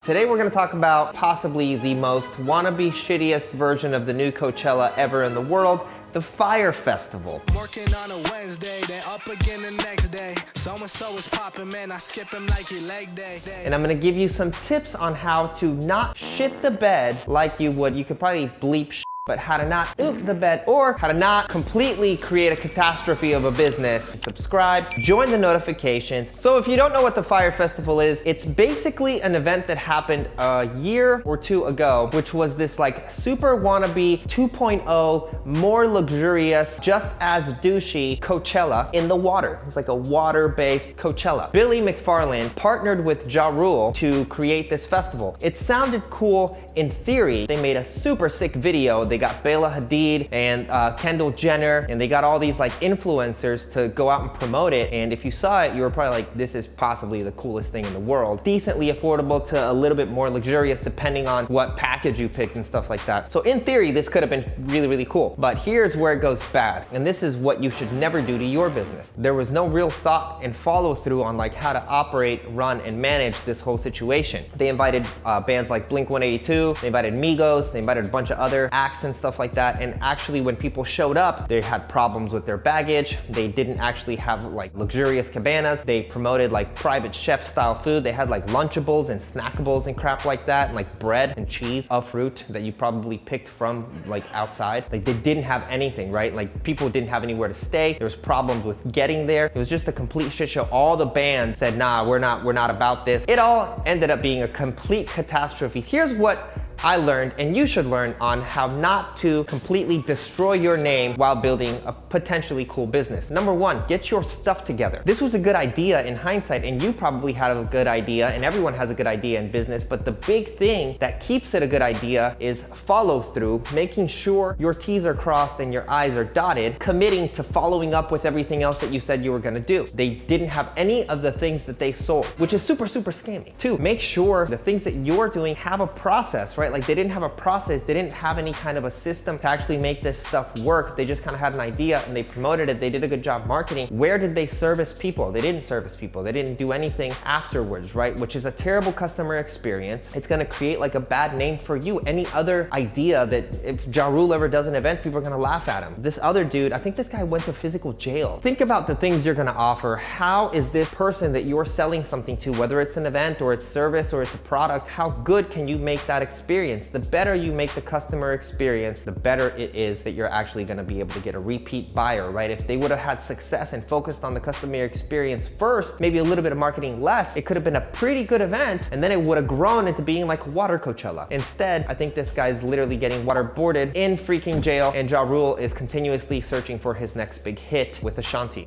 Today we're going to talk about possibly the most wannabe shittiest version of the new Coachella ever in the world, the Fyre Festival. Working on a Wednesday, then up again the next day. So-and-so is popping, man, I skip him like he leg day. And I'm gonna give you some tips on how to not shit the bed like you would. You could probably bleep shit, but how to not oop the bed, or how to not completely create a catastrophe of a business. Subscribe, join the notifications. So if you don't know what the Fyre Festival is, it's basically an event that happened a year or two ago, which was this like super wannabe 2.0, more luxurious, just as douchey Coachella in the water. It's like a water-based Coachella. Billy McFarland partnered with Ja Rule to create this festival. It sounded cool in theory. They made a super sick video. They got Bella Hadid and Kendall Jenner, and they got all these like influencers to go out and promote it. And if you saw it, you were probably like, this is possibly the coolest thing in the world. Decently affordable to a little bit more luxurious depending on what package you picked and stuff like that. So in theory, this could have been really, really cool. But here's where it goes bad. And this is what you should never do to your business. There was no real thought and follow through on like how to operate, run, and manage this whole situation. They invited bands like Blink-182, they invited Migos, they invited a bunch of other acts and stuff like that. And actually when people showed up, they had problems with their baggage. They didn't actually have like luxurious cabanas. They promoted like private chef style food. They had like Lunchables and Snackables and crap like that, and like bread and cheese, a fruit that you probably picked from like outside. Like they didn't have anything, right? Like people didn't have anywhere to stay. There was problems with getting there. It was just a complete shit show. All the bands said, nah, we're not about this. It all ended up being a complete catastrophe. Here's what I learned, and you should learn, on how not to completely destroy your name while building a potentially cool business. Number one, get your stuff together. This was a good idea in hindsight, and you probably had a good idea, and everyone has a good idea in business, but the big thing that keeps it a good idea is follow through, making sure your T's are crossed and your I's are dotted, committing to following up with everything else that you said you were gonna do. They didn't have any of the things that they sold, which is super, super scammy. Two, make sure the things that you're doing have a process, right? Like they didn't have a process, they didn't have any kind of a system to actually make this stuff work. They just kind of had an idea and they promoted it. They did a good job marketing. Where did they service people? They didn't service people. They didn't do anything afterwards, right? Which is a terrible customer experience. It's gonna create like a bad name for you. Any other idea that if Ja Rule ever does an event, people are gonna laugh at him. This other dude, I think this guy went to physical jail. Think about the things you're gonna offer. How is this person that you're selling something to, whether it's an event or it's service or it's a product, how good can you make that experience? The better you make the customer experience, the better it is that you're actually gonna be able to get a repeat buyer, right? If they would have had success and focused on the customer experience first, maybe a little bit of marketing less, it could have been a pretty good event, and then it would have grown into being like water Coachella. Instead, I think this guy's literally getting waterboarded in freaking jail, and Ja Rule is continuously searching for his next big hit with Ashanti.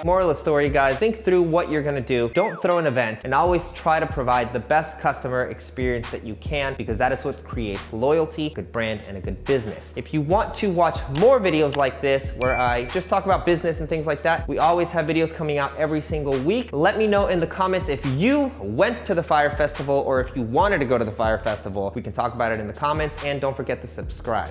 Moral of the story, guys, think through what you're gonna do. Don't throw an event, and always try to provide the best customer experience that you can, because that is what creates loyalty, good brand, and a good business. If you want to watch more videos like this, where I just talk about business and things like that, we always have videos coming out every single week. Let me know in the comments if you went to the Fyre Festival or if you wanted to go to the Fyre Festival. We can talk about it in the comments, and don't forget to subscribe.